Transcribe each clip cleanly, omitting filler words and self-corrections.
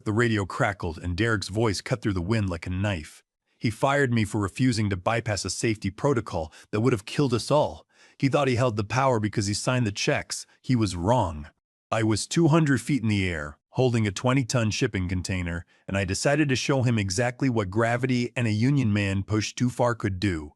The radio crackled, and Derek's voice cut through the wind like a knife. He fired me for refusing to bypass a safety protocol that would have killed us all. He thought he held the power because he signed the checks. He was wrong. I was 200 feet in the air, holding a 20-ton shipping container, and I decided to show him exactly what gravity and a Union man pushed too far could do.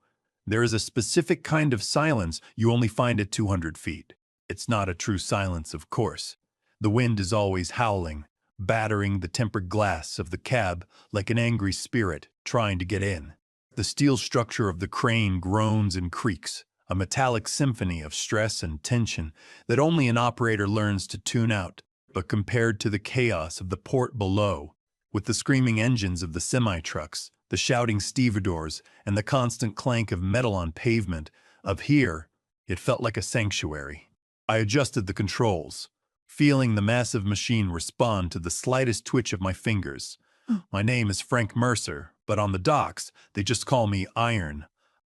There is a specific kind of silence you only find at 200 feet. It's not a true silence, of course. The wind is always howling, battering the tempered glass of the cab like an angry spirit trying to get in. The steel structure of the crane groans and creaks, a metallic symphony of stress and tension that only an operator learns to tune out. But compared to the chaos of the port below, with the screaming engines of the semi-trucks, the shouting stevedores, and the constant clank of metal on pavement, up here, it felt like a sanctuary. I adjusted the controls, feeling the massive machine respond to the slightest twitch of my fingers. My name is Frank Mercer, but on the docks, they just call me Iron.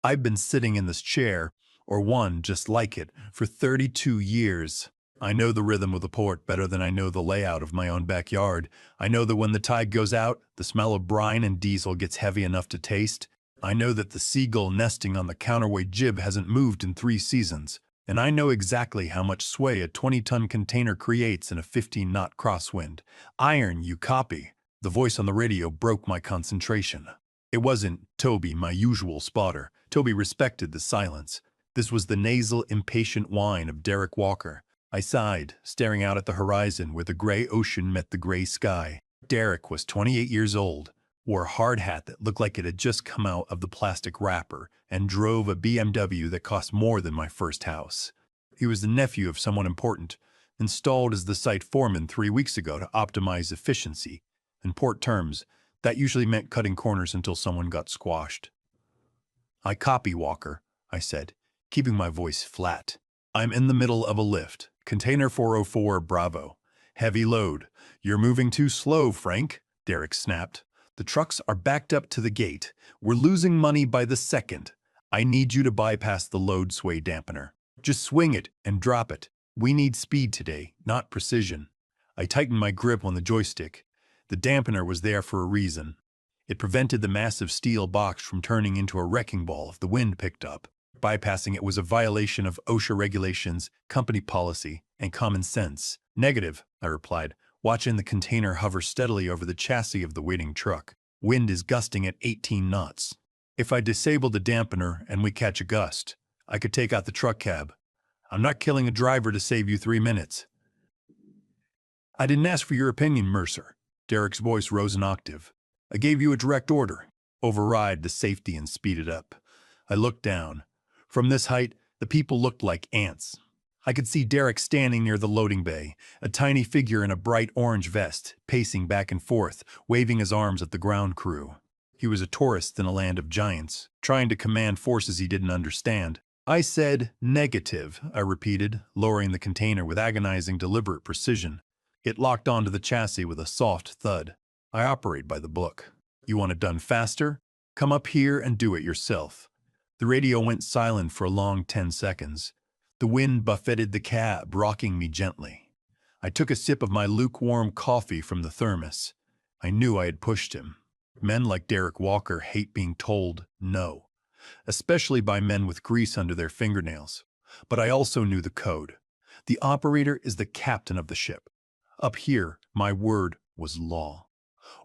I've been sitting in this chair, or one just like it, for 32 years. I know the rhythm of the port better than I know the layout of my own backyard. I know that when the tide goes out, the smell of brine and diesel gets heavy enough to taste. I know that the seagull nesting on the counterweight jib hasn't moved in 3 seasons. And I know exactly how much sway a 20-ton container creates in a 15-knot crosswind. Iron, you copy. The voice on the radio broke my concentration. It wasn't Toby, my usual spotter. Toby respected the silence. This was the nasal, impatient whine of Derek Walker. I sighed, staring out at the horizon where the gray ocean met the gray sky. Derek was 28 years old, wore a hard hat that looked like it had just come out of the plastic wrapper, and drove a BMW that cost more than my first house. He was the nephew of someone important, installed as the site foreman 3 weeks ago to optimize efficiency. In port terms, that usually meant cutting corners until someone got squashed. "I copy, Walker," I said, keeping my voice flat. "I'm in the middle of a lift. Container 404 Bravo. Heavy load. You're moving too slow, Frank," Derek snapped. "The trucks are backed up to the gate. We're losing money by the second. I need you to bypass the load sway dampener. Just swing it and drop it. We need speed today, not precision." I tightened my grip on the joystick. The dampener was there for a reason. It prevented the massive steel box from turning into a wrecking ball if the wind picked up. Bypassing it was a violation of OSHA regulations, company policy, and common sense. "Negative," I replied, watching the container hover steadily over the chassis of the waiting truck. "Wind is gusting at 18 knots. If I disable the dampener and we catch a gust, I could take out the truck cab. I'm not killing a driver to save you 3 minutes." "I didn't ask for your opinion, Mercer." Derek's voice rose an octave. "I gave you a direct order. Override the safety and speed it up." I looked down. From this height, the people looked like ants. I could see Derek standing near the loading bay, a tiny figure in a bright orange vest, pacing back and forth, waving his arms at the ground crew. He was a tourist in a land of giants, trying to command forces he didn't understand. "I said negative," I repeated, lowering the container with agonizing, deliberate precision. It locked onto the chassis with a soft thud. "I operate by the book. You want it done faster? Come up here and do it yourself." The radio went silent for a long 10 seconds. The wind buffeted the cab, rocking me gently. I took a sip of my lukewarm coffee from the thermos. I knew I had pushed him. Men like Derek Walker hate being told no, especially by men with grease under their fingernails. But I also knew the code. The operator is the captain of the ship. Up here, my word was law.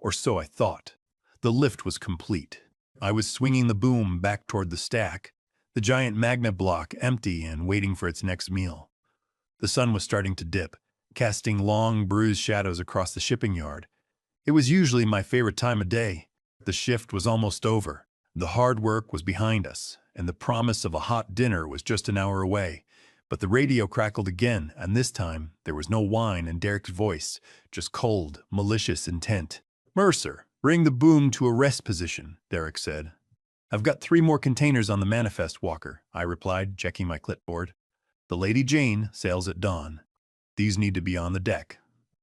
Or so I thought. The lift was complete. I was swinging the boom back toward the stack, the giant magnet block empty and waiting for its next meal. The sun was starting to dip, casting long, bruised shadows across the shipping yard. It was usually my favorite time of day. The shift was almost over. The hard work was behind us, and the promise of a hot dinner was just an hour away. But the radio crackled again, and this time there was no whine in Derek's voice, just cold, malicious intent. "Mercer, bring the boom to a rest position," Derek said. "I've got 3 more containers on the manifest, Walker," I replied, checking my clipboard. "The Lady Jane sails at dawn. These need to be on the deck."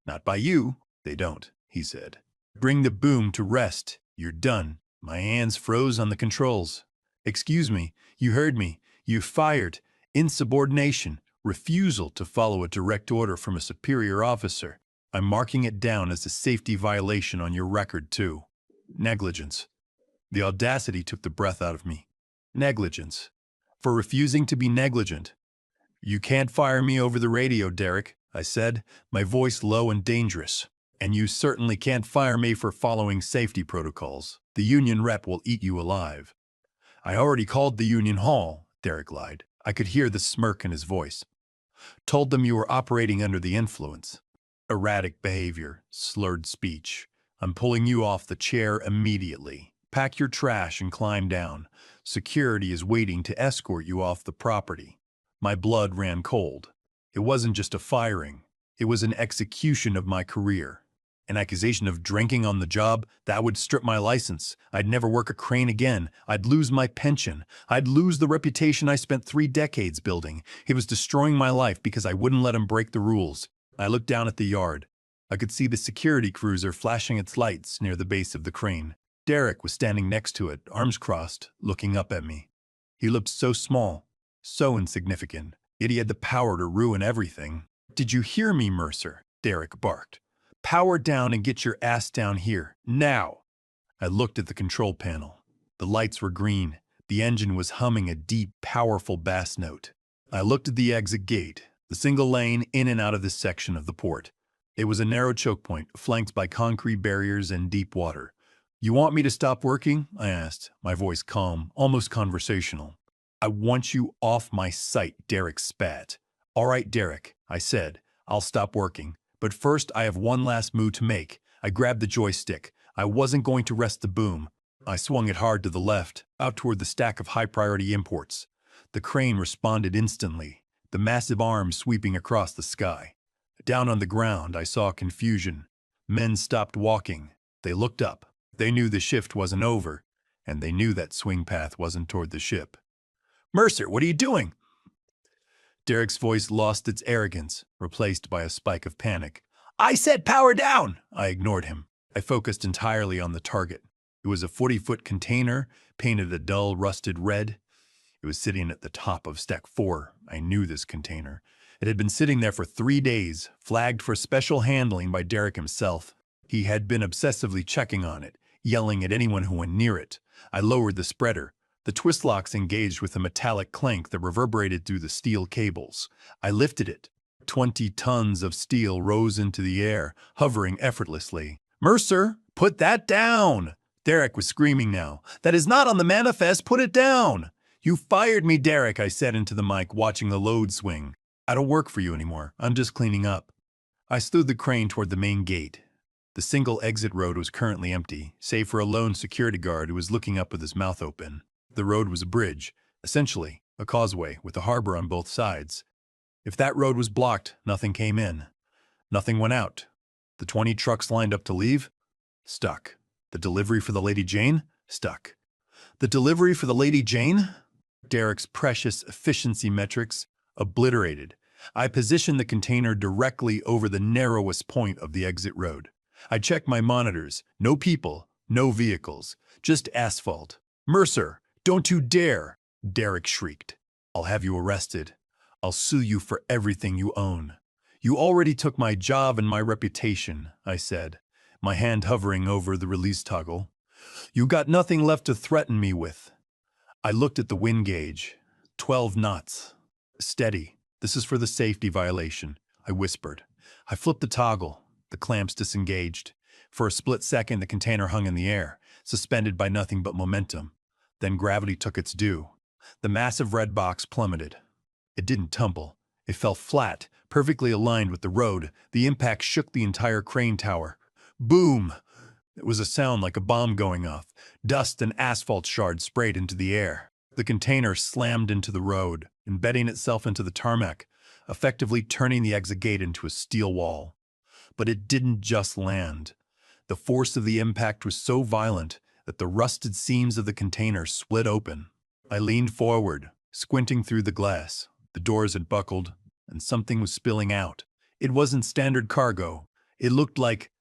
"Not by you." "They don't," he said. "Bring the boom to rest. You're done." My hands froze on the controls. "Excuse me, you heard me. You fired. Insubordination. Refusal to follow a direct order from a superior officer." I'm marking it down as a safety violation on your record, too. Negligence. The audacity took the breath out of me. Negligence. For refusing to be negligent. You can't fire me over the radio, Derek, I said, my voice low and dangerous. And you certainly can't fire me for following safety protocols. The union rep will eat you alive. I already called the union hall, Derek lied. I could hear the smirk in his voice. Told them you were operating under the influence. Erratic behavior, slurred speech. I'm pulling you off the chair immediately. Pack your trash and climb down. Security is waiting to escort you off the property. My blood ran cold. It wasn't just a firing. It was an execution of my career. An accusation of drinking on the job, that would strip my license. I'd never work a crane again. I'd lose my pension. I'd lose the reputation I spent 3 decades building. He was destroying my life because I wouldn't let him break the rules. I looked down at the yard. I could see the security cruiser flashing its lights near the base of the crane. Derek was standing next to it, arms crossed, looking up at me. He looked so small, so insignificant, yet he had the power to ruin everything. "Did you hear me, Mercer?" Derek barked. "Power down and get your ass down here, now!" I looked at the control panel. The lights were green. The engine was humming a deep, powerful bass note. I looked at the exit gate, the single lane in and out of this section of the port. It was a narrow choke point, flanked by concrete barriers and deep water. "You want me to stop working?" I asked, my voice calm, almost conversational. "I want you off my sight," Derek spat. "All right, Derek," I said, "I'll stop working. But first, I have one last move to make." I grabbed the joystick. I wasn't going to rest the boom. I swung it hard to the left, out toward the stack of high-priority imports. The crane responded instantly, the massive arms sweeping across the sky. Down on the ground, I saw confusion. Men stopped walking. They looked up. They knew the shift wasn't over, and they knew that swing path wasn't toward the ship. "Mercer, what are you doing?" Derek's voice lost its arrogance, replaced by a spike of panic. "I said power down!" I ignored him. I focused entirely on the target. It was a 40-foot container, painted a dull, rusted red. It was sitting at the top of Stack 4. I knew this container. It had been sitting there for 3 days, flagged for special handling by Derek himself. He had been obsessively checking on it, yelling at anyone who went near it. I lowered the spreader. The twist locks engaged with a metallic clank that reverberated through the steel cables. I lifted it. 20 tons of steel rose into the air, hovering effortlessly. "Mercer, put that down!" Derek was screaming now. "That is not on the manifest, put it down!" "You fired me, Derek," I said into the mic, watching the load swing. "I don't work for you anymore. I'm just cleaning up." I slewed the crane toward the main gate. The single exit road was currently empty, save for a lone security guard who was looking up with his mouth open. The road was a bridge, essentially a causeway with a harbor on both sides. If that road was blocked, nothing came in. Nothing went out. The 20 trucks lined up to leave? Stuck. The delivery for the Lady Jane? Stuck. The delivery for the Lady Jane? Derek's precious efficiency metrics obliterated. I positioned the container directly over the narrowest point of the exit road. I checked my monitors. No people, no vehicles, just asphalt. "Mercer, don't you dare!" Derek shrieked. "I'll have you arrested. I'll sue you for everything you own." "You already took my job and my reputation," I said, my hand hovering over the release toggle. "You got nothing left to threaten me with." I looked at the wind gauge. 12 knots. "Steady. This is for the safety violation," I whispered. I flipped the toggle. The clamps disengaged. For a split second, the container hung in the air, suspended by nothing but momentum. Then gravity took its due. The massive red box plummeted. It didn't tumble. It fell flat, perfectly aligned with the road. The impact shook the entire crane tower. Boom! It was a sound like a bomb going off. Dust and asphalt shards sprayed into the air. The container slammed into the road, embedding itself into the tarmac, effectively turning the exit gate into a steel wall. But it didn't just land. The force of the impact was so violent that the rusted seams of the container split open. I leaned forward, squinting through the glass. The doors had buckled, and something was spilling out. It wasn't standard cargo. It looked like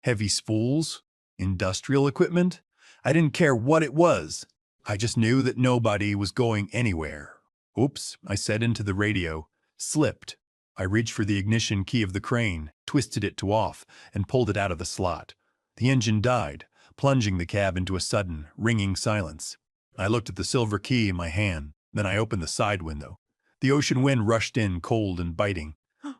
heavy spools, industrial equipment. I didn't care what it was. I just knew that nobody was going anywhere. "Oops," I said into the radio. "Slipped." I reached for the ignition key of the crane, twisted it to off, and pulled it out of the slot. The engine died, plunging the cab into a sudden, ringing silence. I looked at the silver key in my hand, then I opened the side window. The ocean wind rushed in, cold and biting.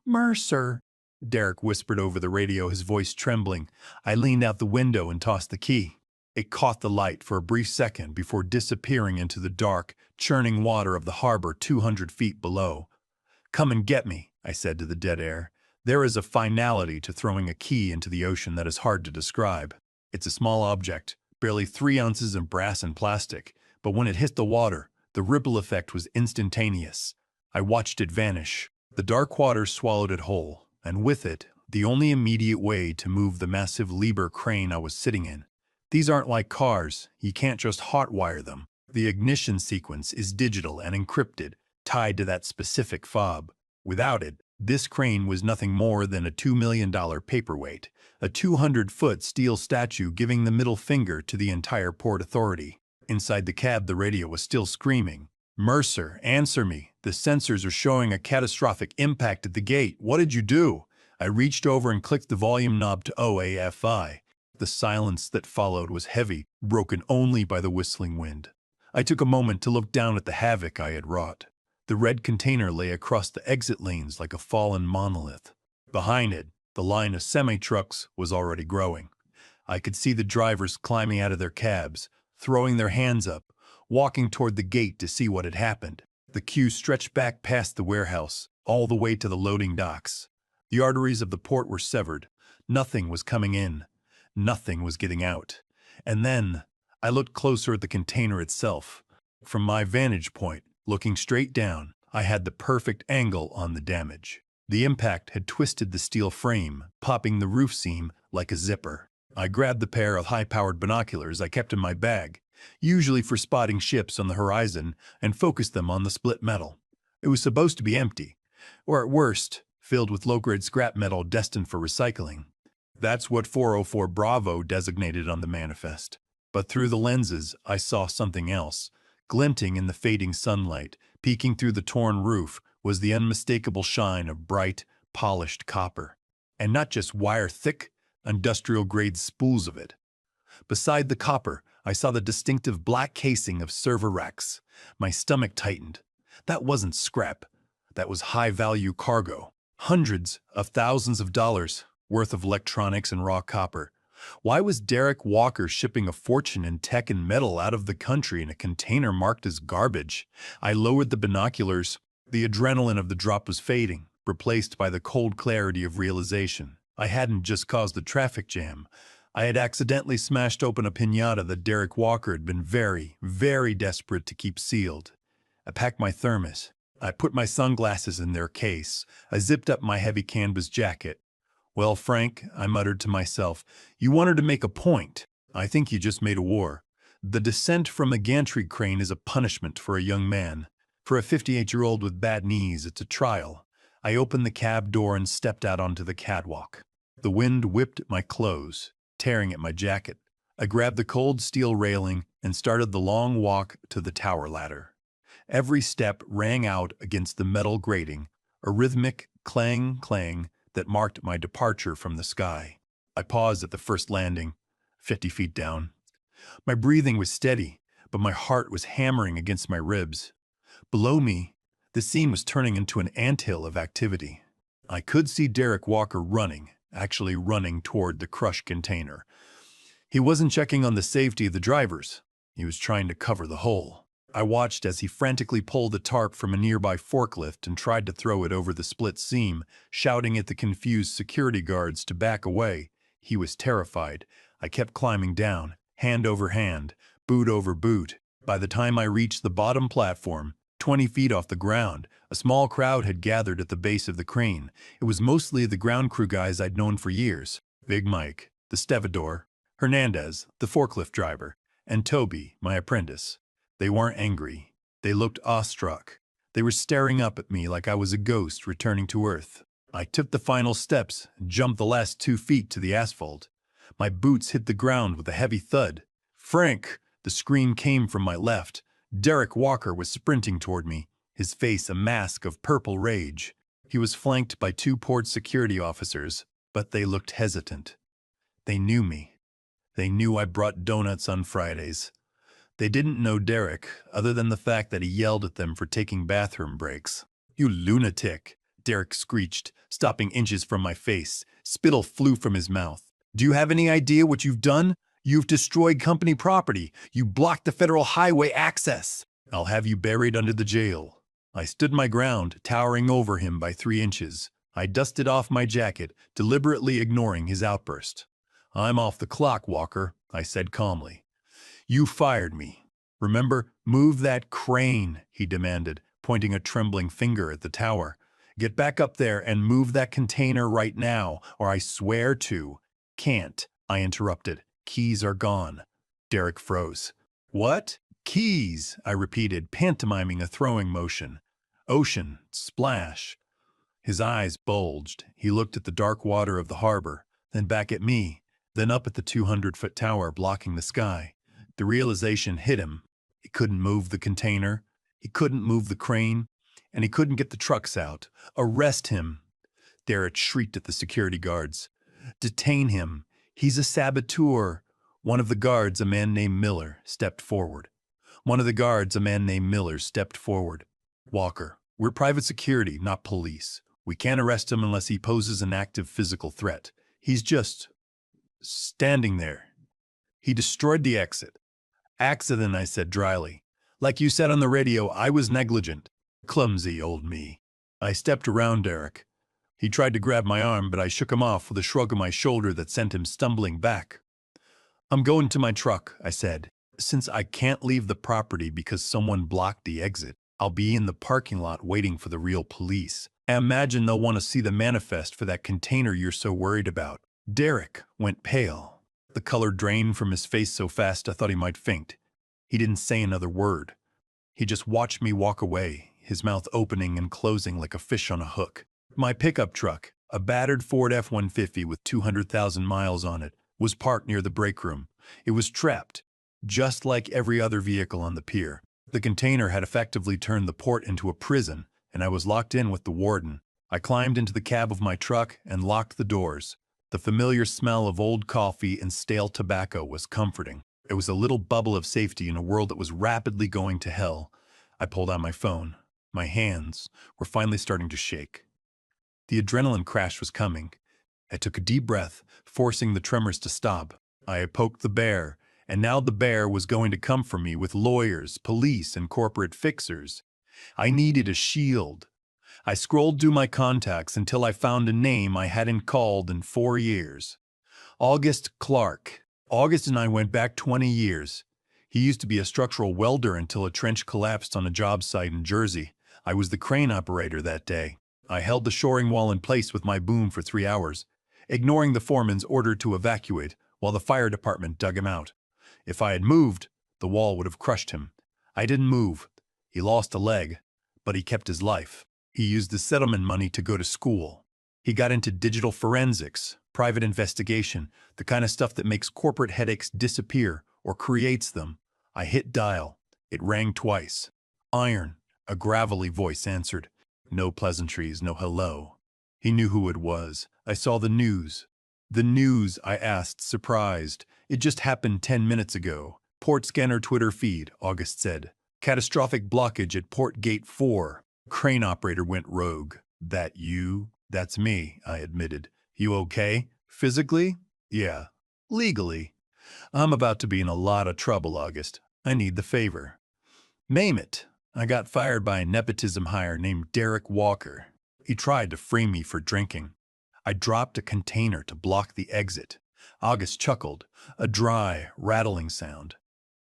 "Mercer," Derek whispered over the radio, his voice trembling. I leaned out the window and tossed the key. It caught the light for a brief second before disappearing into the dark, churning water of the harbor 200 feet below. "Come and get me," I said to the dead air. There is a finality to throwing a key into the ocean that is hard to describe. It's a small object, barely 3 ounces of brass and plastic, but when it hit the water, the ripple effect was instantaneous. I watched it vanish. The dark water swallowed it whole, and with it, the only immediate way to move the massive Liebherr crane I was sitting in. These aren't like cars, you can't just hotwire them. The ignition sequence is digital and encrypted, tied to that specific fob. Without it, this crane was nothing more than a $2 million paperweight, a 200-foot steel statue giving the middle finger to the entire Port Authority. Inside the cab, the radio was still screaming. "Mercer, answer me. The sensors are showing a catastrophic impact at the gate. What did you do?" I reached over and clicked the volume knob to OAFI. The silence that followed was heavy, broken only by the whistling wind. I took a moment to look down at the havoc I had wrought. The red container lay across the exit lanes like a fallen monolith. Behind it, the line of semi-trucks was already growing. I could see the drivers climbing out of their cabs, throwing their hands up, walking toward the gate to see what had happened. The queue stretched back past the warehouse, all the way to the loading docks. The arteries of the port were severed. Nothing was coming in. Nothing was getting out. And then, I looked closer at the container itself. From my vantage point, looking straight down, I had the perfect angle on the damage. The impact had twisted the steel frame, popping the roof seam like a zipper. I grabbed the pair of high-powered binoculars I kept in my bag, usually for spotting ships on the horizon, and focused them on the split metal. It was supposed to be empty, or at worst, filled with low-grade scrap metal destined for recycling. That's what 404 Bravo designated on the manifest. But through the lenses, I saw something else. Glinting in the fading sunlight, peeking through the torn roof, was the unmistakable shine of bright, polished copper. And not just wire-thick, industrial-grade spools of it. Beside the copper, I saw the distinctive black casing of server racks. My stomach tightened. That wasn't scrap. That was high-value cargo. Hundreds of thousands of dollars worth of electronics and raw copper. Why was Derek Walker shipping a fortune in tech and metal out of the country in a container marked as garbage? I lowered the binoculars. The adrenaline of the drop was fading, replaced by the cold clarity of realization. I hadn't just caused a traffic jam. I had accidentally smashed open a piñata that Derek Walker had been very, very desperate to keep sealed. I packed my thermos. I put my sunglasses in their case. I zipped up my heavy canvas jacket. "Well, Frank," I muttered to myself, "you wanted to make a point. I think you just made a war. The descent from a gantry crane is a punishment for a young man. For a 58-year-old with bad knees, it's a trial." I opened the cab door and stepped out onto the catwalk. The wind whipped at my clothes, tearing at my jacket. I grabbed the cold steel railing and started the long walk to the tower ladder. Every step rang out against the metal grating, a rhythmic clang-clang that marked my departure from the sky. I paused at the first landing, 50 feet down. My breathing was steady, but my heart was hammering against my ribs. Below me, the scene was turning into an anthill of activity. I could see Derek Walker running, actually running toward the crushed container. He wasn't checking on the safety of the drivers. He was trying to cover the hole. I watched as he frantically pulled the tarp from a nearby forklift and tried to throw it over the split seam, shouting at the confused security guards to back away. He was terrified. I kept climbing down, hand over hand, boot over boot. By the time I reached the bottom platform, 20 feet off the ground, a small crowd had gathered at the base of the crane. It was mostly the ground crew guys I'd known for years. Big Mike, the stevedore, Hernandez, the forklift driver, and Toby, my apprentice. They weren't angry. They looked awestruck. They were staring up at me like I was a ghost returning to Earth. I took the final steps and jumped the last 2 feet to the asphalt. My boots hit the ground with a heavy thud. "Frank!" The scream came from my left. Derek Walker was sprinting toward me, his face a mask of purple rage. He was flanked by 2 port security officers, but they looked hesitant. They knew me. They knew I brought donuts on Fridays. They didn't know Derek, other than the fact that he yelled at them for taking bathroom breaks. "You lunatic," Derek screeched, stopping inches from my face. Spittle flew from his mouth. "Do you have any idea what you've done? You've destroyed company property. You blocked the federal highway access. I'll have you buried under the jail." I stood my ground, towering over him by 3 inches. I dusted off my jacket, deliberately ignoring his outburst. "I'm off the clock, Walker," I said calmly. "You fired me. Remember, move that crane," he demanded, pointing a trembling finger at the tower. "Get back up there and move that container right now, or I swear to—" "Can't," I interrupted. "Keys are gone." Derek froze. "What? Keys?" I repeated, pantomiming a throwing motion. "Ocean. Splash." His eyes bulged. He looked at the dark water of the harbor, then back at me, then up at the 200-foot tower blocking the sky. The realization hit him. He couldn't move the container, he couldn't move the crane, and he couldn't get the trucks out. "Arrest him!" Derek shrieked at the security guards. "Detain him! He's a saboteur!" One of the guards, a man named Miller, stepped forward. "Walker, we're private security, not police. We can't arrest him unless he poses an active physical threat. He's just standing there." "He destroyed the exit." "Accident," I said dryly. "Like you said on the radio, I was negligent." Clumsy old me. I stepped around Derek. He tried to grab my arm, but I shook him off with a shrug of my shoulder that sent him stumbling back. "I'm going to my truck," I said. "Since I can't leave the property because someone blocked the exit, I'll be in the parking lot waiting for the real police. I imagine they'll want to see the manifest for that container you're so worried about." Derek went pale. The color drained from his face so fast I thought he might faint. He didn't say another word. He just watched me walk away, his mouth opening and closing like a fish on a hook. My pickup truck, a battered Ford F-150 with 200,000 miles on it, was parked near the break room. It was trapped, just like every other vehicle on the pier. The container had effectively turned the port into a prison, and I was locked in with the warden. I climbed into the cab of my truck and locked the doors. The familiar smell of old coffee and stale tobacco was comforting. It was a little bubble of safety in a world that was rapidly going to hell. I pulled out my phone. My hands were finally starting to shake. The adrenaline crash was coming. I took a deep breath, forcing the tremors to stop. I had poked the bear, and now the bear was going to come for me with lawyers, police, and corporate fixers. I needed a shield. I scrolled through my contacts until I found a name I hadn't called in 4 years. August Clark. August and I went back 20 years. He used to be a structural welder until a trench collapsed on a job site in Jersey. I was the crane operator that day. I held the shoring wall in place with my boom for 3 hours, ignoring the foreman's order to evacuate while the fire department dug him out. If I had moved, the wall would have crushed him. I didn't move. He lost a leg, but he kept his life. He used the settlement money to go to school. He got into digital forensics, private investigation, the kind of stuff that makes corporate headaches disappear or creates them. I hit dial. It rang twice. "Iron," a gravelly voice answered. No pleasantries, no hello. He knew who it was. I saw the news. "The news?" I asked, surprised. "It just happened 10 minutes ago." "Port scanner Twitter feed," August said. "Catastrophic blockage at Port Gate 4. Crane operator went rogue." "That you?" "That's me," I admitted. "You okay? Physically?" "Yeah. Legally. I'm about to be in a lot of trouble, August. I need the favor." "Name it." "I got fired by a nepotism hire named Derek Walker. He tried to frame me for drinking. I dropped a container to block the exit." August chuckled, a dry, rattling sound.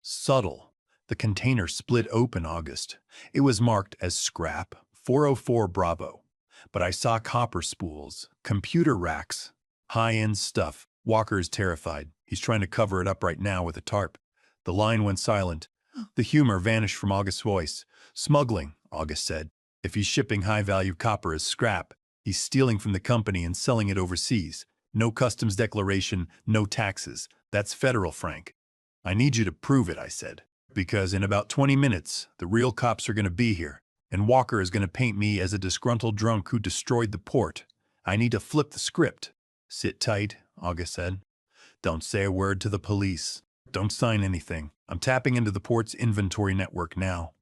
"Subtle. The container split open, August. It was marked as scrap, 404 Bravo. But I saw copper spools, computer racks, high-end stuff. Walker's terrified. He's trying to cover it up right now with a tarp." The line went silent. The humor vanished from August's voice. "Smuggling," August said. "If he's shipping high-value copper as scrap, he's stealing from the company and selling it overseas. No customs declaration, no taxes. That's federal, Frank." "I need you to prove it," I said. "Because in about 20 minutes, the real cops are going to be here. And Walker is going to paint me as a disgruntled drunk who destroyed the port. I need to flip the script. Sit tight, August said. Don't say a word to the police. Don't sign anything. I'm tapping into the port's inventory network now.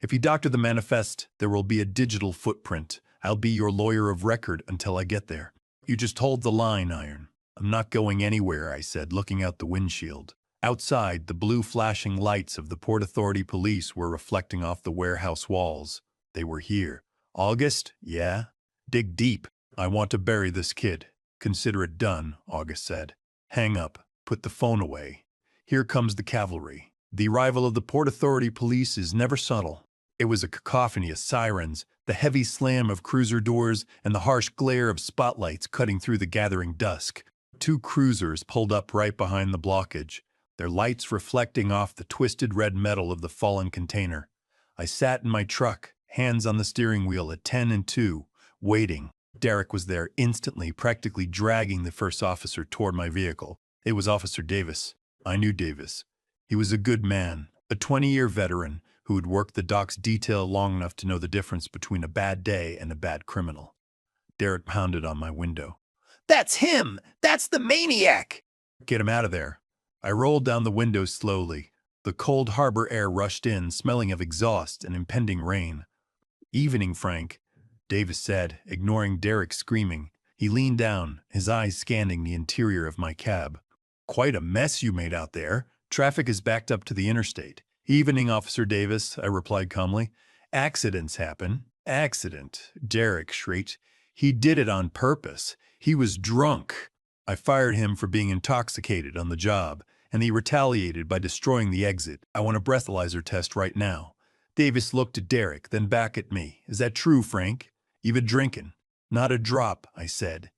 If you doctor the manifest, there will be a digital footprint. I'll be your lawyer of record until I get there. You just hold the line, Iron. I'm not going anywhere, I said, looking out the windshield. Outside, the blue flashing lights of the Port Authority police were reflecting off the warehouse walls. They were here. August? Yeah? Dig deep. I want to bury this kid. Consider it done, August said. Hang up. Put the phone away. Here comes the cavalry. The arrival of the Port Authority police is never subtle. It was a cacophony of sirens, the heavy slam of cruiser doors, and the harsh glare of spotlights cutting through the gathering dusk. 2 cruisers pulled up right behind the blockage, their lights reflecting off the twisted red metal of the fallen container. I sat in my truck, hands on the steering wheel at 10 and 2, waiting. Derek was there instantly, practically dragging the first officer toward my vehicle. It was Officer Davis. I knew Davis. He was a good man, a 20-year veteran who had worked the docks detail long enough to know the difference between a bad day and a bad criminal. Derek pounded on my window. That's him! That's the maniac! Get him out of there. I rolled down the window slowly. The cold harbor air rushed in, smelling of exhaust and impending rain. Evening, Frank, Davis said, ignoring Derek's screaming. He leaned down, his eyes scanning the interior of my cab. Quite a mess you made out there. Traffic is backed up to the interstate. Evening, Officer Davis, I replied calmly. Accidents happen. Accident, Derek shrieked. He did it on purpose. He was drunk. I fired him for being intoxicated on the job, and he retaliated by destroying the exit. I want a breathalyzer test right now. Davis looked at Derek, then back at me. Is that true, Frank? You been drinking? Not a drop, I said.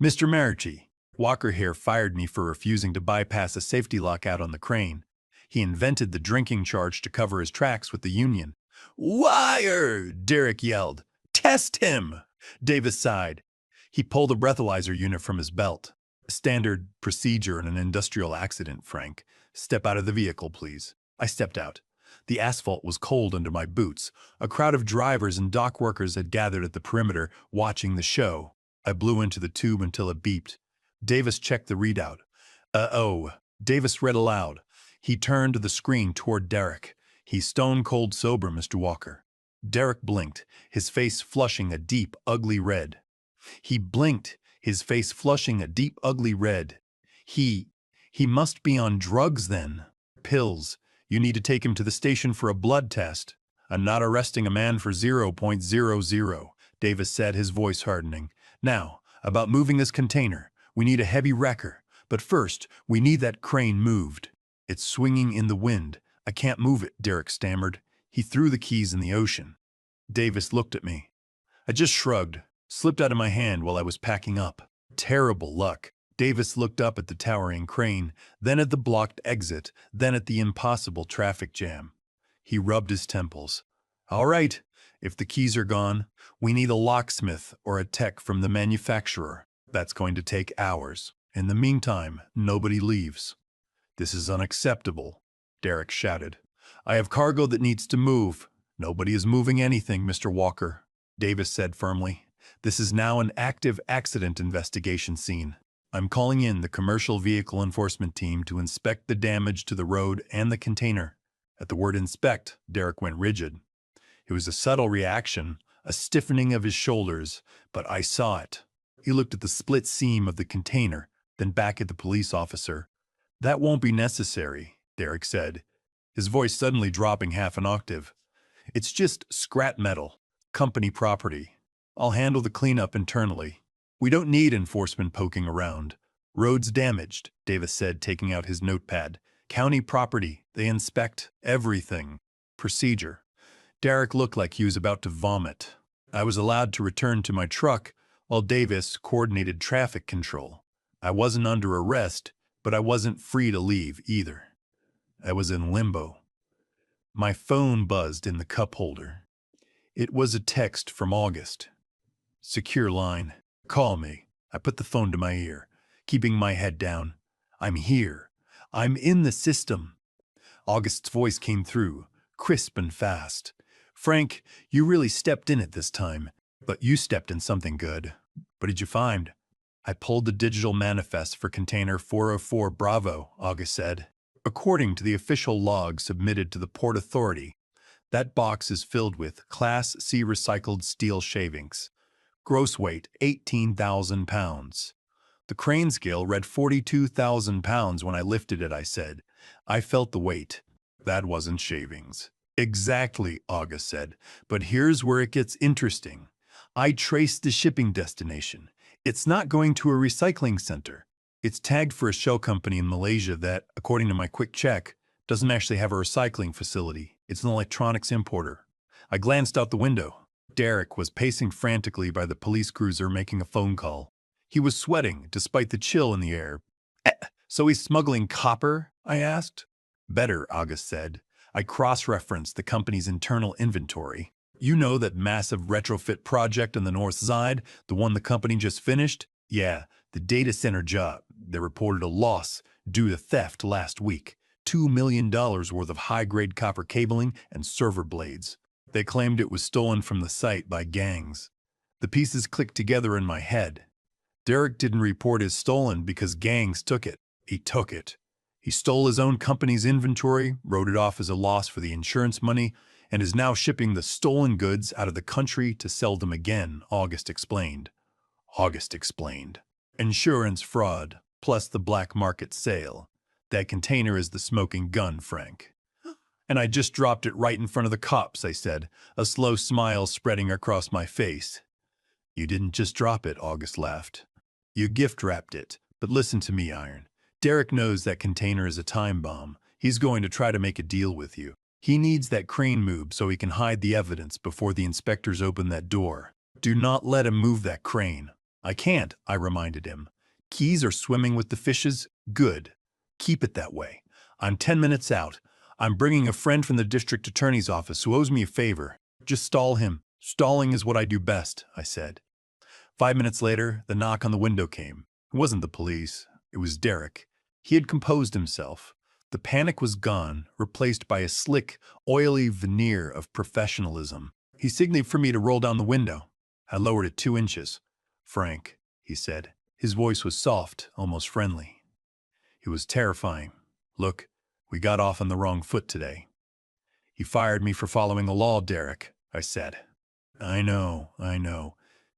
Mr. Marici, Walker here fired me for refusing to bypass a safety lock out on the crane. He invented the drinking charge to cover his tracks with the union. Wire! Derek yelled. Test him! Davis sighed. He pulled a breathalyzer unit from his belt. Standard procedure in an industrial accident, Frank. Step out of the vehicle, please. I stepped out. The asphalt was cold under my boots. A crowd of drivers and dock workers had gathered at the perimeter, watching the show. I blew into the tube until it beeped. Davis checked the readout. Uh-oh. Davis read aloud. He turned the screen toward Derek. He's stone cold sober, Mr. Walker. Derek blinked, his face flushing a deep, ugly red. He blinked, his face flushing a deep, ugly red. He must be on drugs then. Pills. You need to take him to the station for a blood test. I'm not arresting a man for 0.00, Davis said, his voice hardening. Now, about moving this container. We need a heavy wrecker. But first, we need that crane moved. It's swinging in the wind. I can't move it, Derek stammered. He threw the keys in the ocean. Davis looked at me. I just shrugged, slipped out of my hand while I was packing up. Terrible luck. Davis looked up at the towering crane, then at the blocked exit, then at the impossible traffic jam. He rubbed his temples. All right, if the keys are gone, we need a locksmith or a tech from the manufacturer. That's going to take hours. In the meantime, nobody leaves. This is unacceptable, Derek shouted. I have cargo that needs to move. Nobody is moving anything, Mr. Walker, Davis said firmly. This is now an active accident investigation scene. I'm calling in the commercial vehicle enforcement team to inspect the damage to the road and the container. At the word inspect, Derek went rigid. It was a subtle reaction, a stiffening of his shoulders, but I saw it. He looked at the split seam of the container, then back at the police officer. That won't be necessary, Derek said, his voice suddenly dropping half an octave. It's just scrap metal, company property. I'll handle the cleanup internally. We don't need enforcement poking around. Roads damaged, Davis said, taking out his notepad. County property. They inspect everything. Procedure. Derek looked like he was about to vomit. I was allowed to return to my truck while Davis coordinated traffic control. I wasn't under arrest, but I wasn't free to leave either. I was in limbo. My phone buzzed in the cup holder. It was a text from August. Secure line. Call me. I put the phone to my ear, keeping my head down. I'm here. I'm in the system. August's voice came through, crisp and fast. Frank, you really stepped in it this time, but you stepped in something good. What did you find? I pulled the digital manifest for container 404 Bravo, August said. According to the official log submitted to the Port Authority, that box is filled with Class C recycled steel shavings. Gross weight, 18,000 pounds. The crane scale read 42,000 pounds when I lifted it, I said. I felt the weight. That wasn't shavings. Exactly, August said. But here's where it gets interesting. I traced the shipping destination. It's not going to a recycling center. It's tagged for a shell company in Malaysia that, according to my quick check, doesn't actually have a recycling facility. It's an electronics importer. I glanced out the window. Derek was pacing frantically by the police cruiser making a phone call. He was sweating, despite the chill in the air. So he's smuggling copper? I asked. Better, August said. I cross-referenced the company's internal inventory. You know that massive retrofit project on the north side, the one the company just finished? Yeah, the data center job. They reported a loss due to theft last week. $2 million worth of high-grade copper cabling and server blades. They claimed it was stolen from the site by gangs. The pieces clicked together in my head. Derek didn't report his stolen because gangs took it. He took it. He stole his own company's inventory, wrote it off as a loss for the insurance money, and is now shipping the stolen goods out of the country to sell them again, August explained. Insurance fraud, plus the black market sale. That container is the smoking gun, Frank. And I just dropped it right in front of the cops, I said, a slow smile spreading across my face. You didn't just drop it, August laughed. You gift-wrapped it. But listen to me, Iron. Derek knows that container is a time bomb. He's going to try to make a deal with you. He needs that crane moved so he can hide the evidence before the inspectors open that door. Do not let him move that crane. I can't, I reminded him. Keys are swimming with the fishes? Good. Keep it that way. I'm 10 minutes out. I'm bringing a friend from the district attorney's office who owes me a favor. Just stall him. Stalling is what I do best, I said. 5 minutes later, the knock on the window came. It wasn't the police. It was Derek. He had composed himself. The panic was gone, replaced by a slick, oily veneer of professionalism. He signaled for me to roll down the window. I lowered it 2 inches. Frank, he said. His voice was soft, almost friendly. It was terrifying. Look, we got off on the wrong foot today. He fired me for following the law, Derek, I said. I know.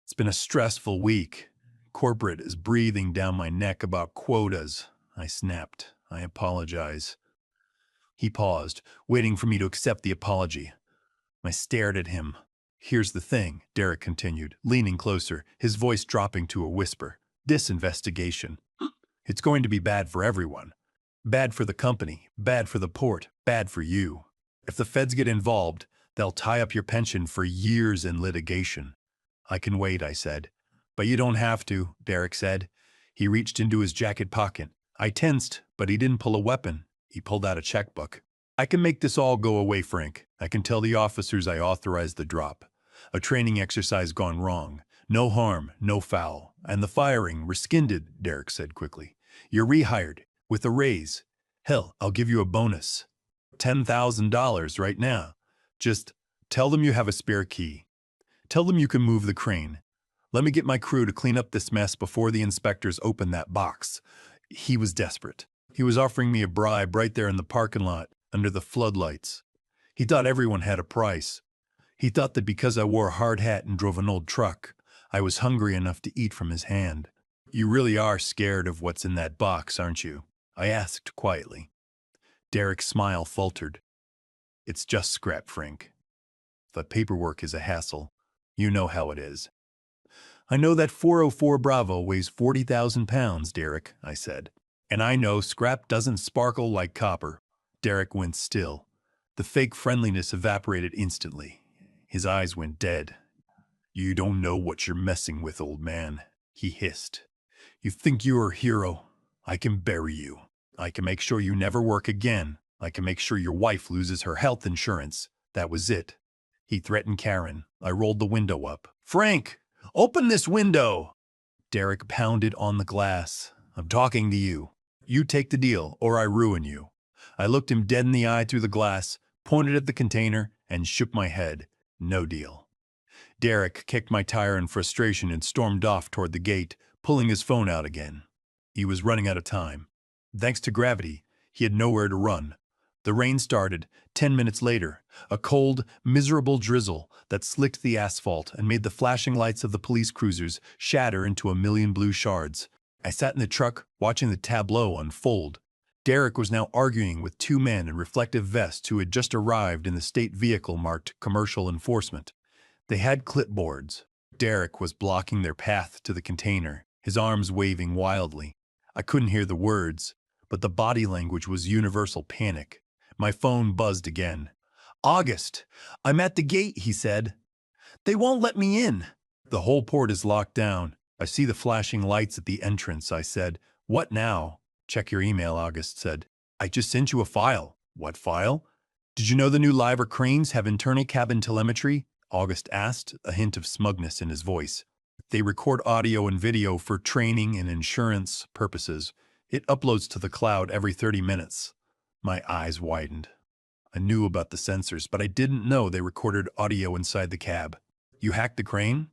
It's been a stressful week. Corporate is breathing down my neck about quotas. I snapped. I apologize. He paused, waiting for me to accept the apology. I stared at him. Here's the thing, Derek continued, leaning closer, his voice dropping to a whisper. This investigation. It's going to be bad for everyone. Bad for the company, bad for the port, bad for you. If the feds get involved, they'll tie up your pension for years in litigation. I can wait, I said. But you don't have to, Derek said. He reached into his jacket pocket. I tensed, but he didn't pull a weapon. He pulled out a checkbook. I can make this all go away, Frank. I can tell the officers I authorized the drop. A training exercise gone wrong. No harm, no foul. And the firing rescinded, Derek said quickly. You're rehired, with a raise. Hell, I'll give you a bonus. $10,000 right now. Just tell them you have a spare key. Tell them you can move the crane. Let me get my crew to clean up this mess before the inspectors open that box. He was desperate. He was offering me a bribe right there in the parking lot, under the floodlights. He thought everyone had a price. He thought that because I wore a hard hat and drove an old truck, I was hungry enough to eat from his hand. You really are scared of what's in that box, aren't you? I asked quietly. Derek's smile faltered. It's just scrap, Frank. The paperwork is a hassle. You know how it is. I know that 404 Bravo weighs 40,000 pounds, Derek, I said. And I know scrap doesn't sparkle like copper. Derek went still. The fake friendliness evaporated instantly. His eyes went dead. You don't know what you're messing with, old man, he hissed. You think you're a hero? I can bury you. I can make sure you never work again. I can make sure your wife loses her health insurance. That was it. He threatened Karen. I rolled the window up. Frank, open this window! Derek pounded on the glass. I'm talking to you. You take the deal, or I ruin you. I looked him dead in the eye through the glass, pointed at the container, and shook my head. No deal. Derek kicked my tire in frustration and stormed off toward the gate, pulling his phone out again. He was running out of time. Thanks to gravity, he had nowhere to run. The rain started, 10 minutes later, a cold, miserable drizzle that slicked the asphalt and made the flashing lights of the police cruisers shatter into a million blue shards. I sat in the truck, watching the tableau unfold. Derek was now arguing with two men in reflective vests who had just arrived in the state vehicle marked Commercial Enforcement. They had clipboards. Derek was blocking their path to the container, his arms waving wildly. I couldn't hear the words, but the body language was universal panic. My phone buzzed again. "August, I'm at the gate," he said. "They won't let me in." "The whole port is locked down. I see the flashing lights at the entrance," I said. "What now?" "Check your email," August said. "I just sent you a file." "What file?" "Did you know the new Liver cranes have internal cabin telemetry?" August asked, a hint of smugness in his voice. "They record audio and video for training and insurance purposes. It uploads to the cloud every 30 minutes. My eyes widened. I knew about the sensors, but I didn't know they recorded audio inside the cab. "You hacked the crane?"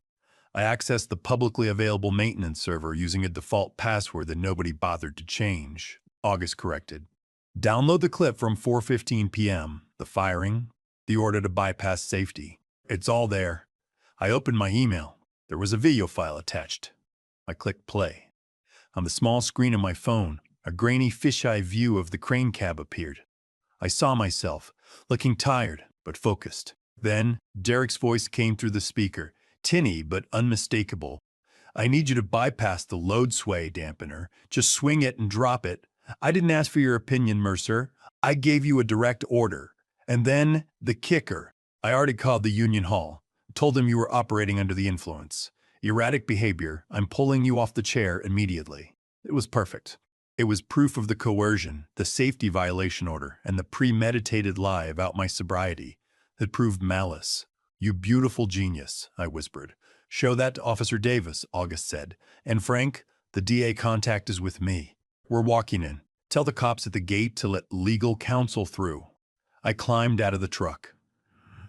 "I accessed the publicly available maintenance server using a default password that nobody bothered to change," August corrected. "Download the clip from 4:15 p.m., the firing, the order to bypass safety. It's all there." I opened my email. There was a video file attached. I clicked play. On the small screen of my phone, a grainy fisheye view of the crane cab appeared. I saw myself, looking tired but focused. Then, Derek's voice came through the speaker, tinny but unmistakable. "I need you to bypass the load sway dampener. Just swing it and drop it. I didn't ask for your opinion, Mercer. I gave you a direct order. And then, the kicker. I already called the Union Hall. Told them you were operating under the influence. Erratic behavior. I'm pulling you off the chair immediately." It was perfect. It was proof of the coercion, the safety violation order, and the premeditated lie about my sobriety. It proved malice. "You beautiful genius," I whispered. "Show that to Officer Davis," August said. "And Frank, the DA contact is with me. We're walking in. Tell the cops at the gate to let legal counsel through." I climbed out of the truck.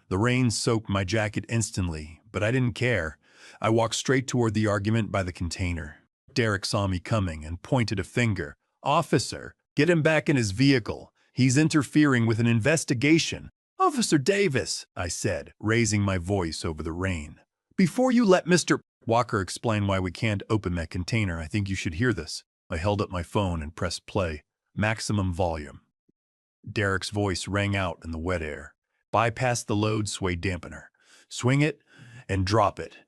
The rain soaked my jacket instantly, but I didn't care. I walked straight toward the argument by the container. Derek saw me coming and pointed a finger. "Officer, get him back in his vehicle. He's interfering with an investigation." "Officer Davis," I said, raising my voice over the rain. "Before you let Mr. Walker explain why we can't open that container, I think you should hear this." I held up my phone and pressed play. Maximum volume. Derek's voice rang out in the wet air. "Bypass the load sway dampener. Swing it and drop it."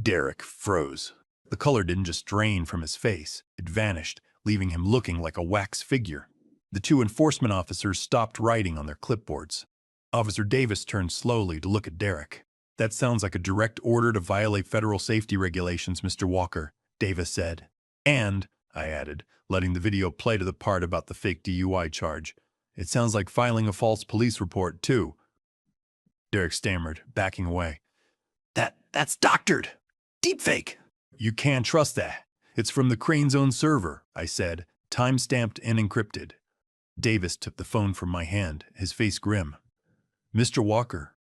Derek froze. The color didn't just drain from his face. It vanished, leaving him looking like a wax figure. The two enforcement officers stopped writing on their clipboards. Officer Davis turned slowly to look at Derek. "That sounds like a direct order to violate federal safety regulations, Mr. Walker," Davis said. "And," I added, letting the video play to the part about the fake DUI charge, "it sounds like filing a false police report, too." Derek stammered, backing away. That's doctored. Deepfake." "You can't trust that. It's from the crane's own server," I said, time-stamped and encrypted. Davis took the phone from my hand, his face grim. "Mr. Walker,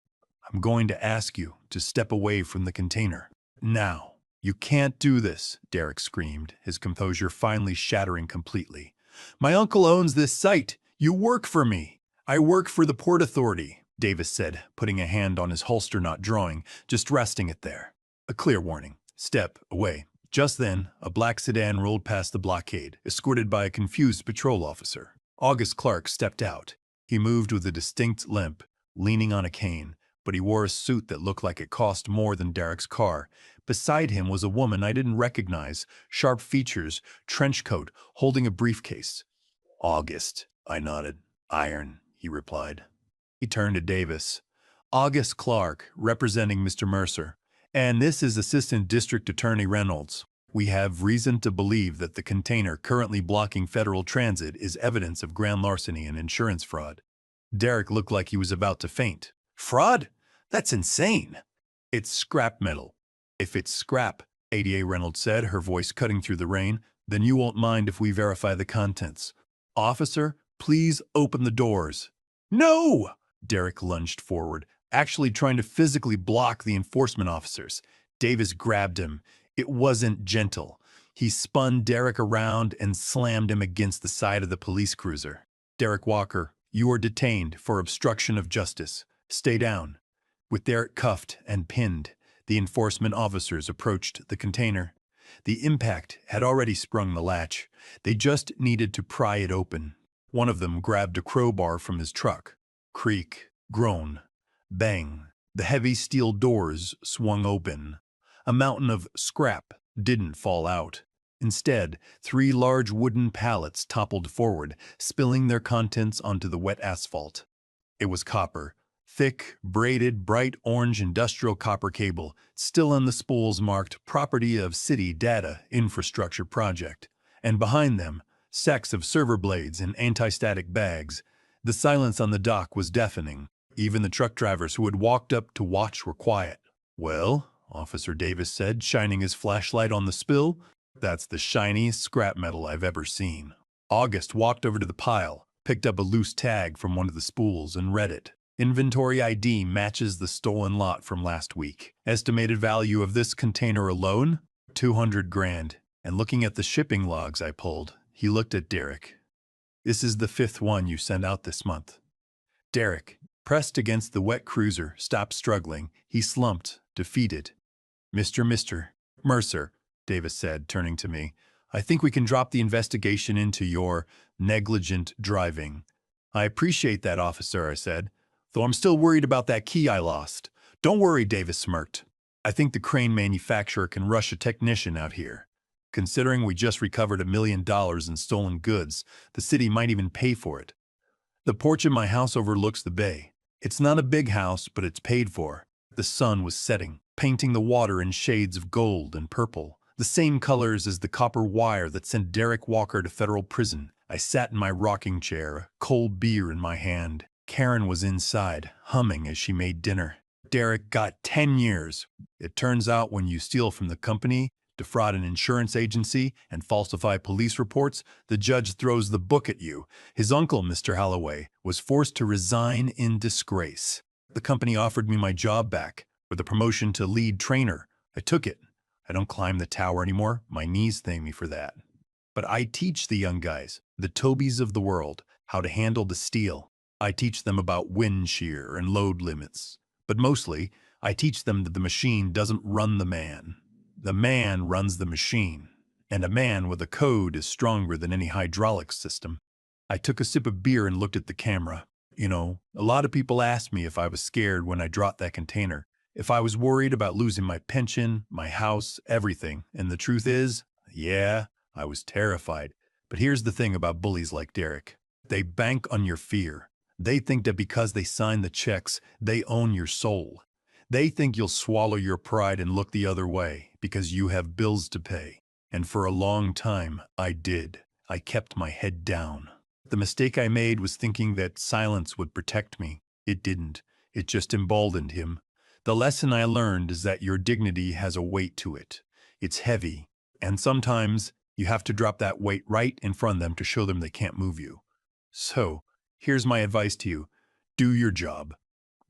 I'm going to ask you to step away from the container. Now." "You can't do this," Derek screamed, his composure finally shattering completely. "My uncle owns this site. You work for me." "I work for the Port Authority," Davis said, putting a hand on his holster not drawing, just resting it there. A clear warning. "Step away." Just then, a black sedan rolled past the blockade, escorted by a confused patrol officer. August Clark stepped out. He moved with a distinct limp, leaning on a cane, but he wore a suit that looked like it cost more than Derek's car. Beside him was a woman I didn't recognize, sharp features, trench coat, holding a briefcase. "August," I nodded. "Iron," he replied. He turned to Davis. "August Clark, representing Mr. Mercer. And this is Assistant District Attorney Reynolds. We have reason to believe that the container currently blocking federal transit is evidence of grand larceny and insurance fraud." Derek looked like he was about to faint. "Fraud? That's insane." "It's scrap metal." "If it's scrap," ADA Reynolds said, her voice cutting through the rain, "then you won't mind if we verify the contents. Officer, please open the doors." "No!" Derek lunged forward. actually trying to physically block the enforcement officers. Davis grabbed him. It wasn't gentle. He spun Derek around and slammed him against the side of the police cruiser. "Derek Walker, you are detained for obstruction of justice. Stay down." With Derek cuffed and pinned, the enforcement officers approached the container. The impact had already sprung the latch. They just needed to pry it open. One of them grabbed a crowbar from his truck. Creak, groan, bang. The heavy steel doors swung open. A mountain of scrap didn't fall out. Instead, 3 large wooden pallets toppled forward, spilling their contents onto the wet asphalt. It was copper. Thick, braided, bright orange industrial copper cable, still on the spools marked Property of City Data Infrastructure Project. And behind them, stacks of server blades in anti-static bags. The silence on the dock was deafening. Even the truck drivers who had walked up to watch were quiet. "Well," Officer Davis said, shining his flashlight on the spill, "that's the shiniest scrap metal I've ever seen." August walked over to the pile, picked up a loose tag from one of the spools, and read it. "Inventory ID matches the stolen lot from last week. Estimated value of this container alone? 200 grand. And looking at the shipping logs I pulled, he looked at Derek. "This is the 5th one you sent out this month." Derek, pressed against the wet cruiser, stopped struggling. He slumped, defeated. Mr. Mercer," Davis said, turning to me, "I think we can drop the investigation into your negligent driving." "I appreciate that, officer," I said, "though I'm still worried about that key I lost." "Don't worry," Davis smirked. "I think the crane manufacturer can rush a technician out here. Considering we just recovered $1 million in stolen goods, the city might even pay for it. The porch of my house overlooks the bay. It's not a big house, but it's paid for." The sun was setting, painting the water in shades of gold and purple, the same colors as the copper wire that sent Derek Walker to federal prison. I sat in my rocking chair, a cold beer in my hand. Karen was inside, humming as she made dinner. "Derek got 10 years. It turns out when you steal from the company, defraud an insurance agency, and falsify police reports, the judge throws the book at you. His uncle, Mr. Holloway, was forced to resign in disgrace. The company offered me my job back, with a promotion to lead trainer. I took it. I don't climb the tower anymore. My knees thank me for that. But I teach the young guys, the Tobys of the world, how to handle the steel. I teach them about wind shear and load limits. But mostly, I teach them that the machine doesn't run the man. The man runs the machine. And a man with a code is stronger than any hydraulics system." I took a sip of beer and looked at the camera. "You know, a lot of people asked me if I was scared when I dropped that container. If I was worried about losing my pension, my house, everything. And the truth is, yeah, I was terrified. But here's the thing about bullies like Derek. They bank on your fear. They think that because they sign the checks, they own your soul. They think you'll swallow your pride and look the other way because you have bills to pay. And for a long time, I did. I kept my head down. The mistake I made was thinking that silence would protect me. It didn't. It just emboldened him. The lesson I learned is that your dignity has a weight to it. It's heavy, and sometimes you have to drop that weight right in front of them to show them they can't move you. So, here's my advice to you. Do your job.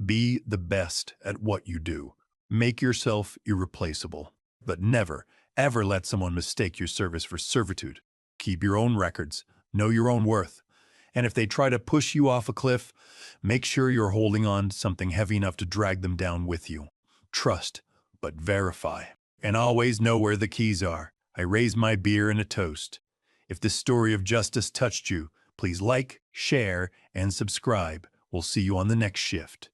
Be the best at what you do. Make yourself irreplaceable. But never, ever let someone mistake your service for servitude. Keep your own records. Know your own worth. And if they try to push you off a cliff, make sure you're holding on to something heavy enough to drag them down with you. Trust, but verify. And always know where the keys are. I raise my beer in a toast. If this story of justice touched you, please like, share, and subscribe. We'll see you on the next shift.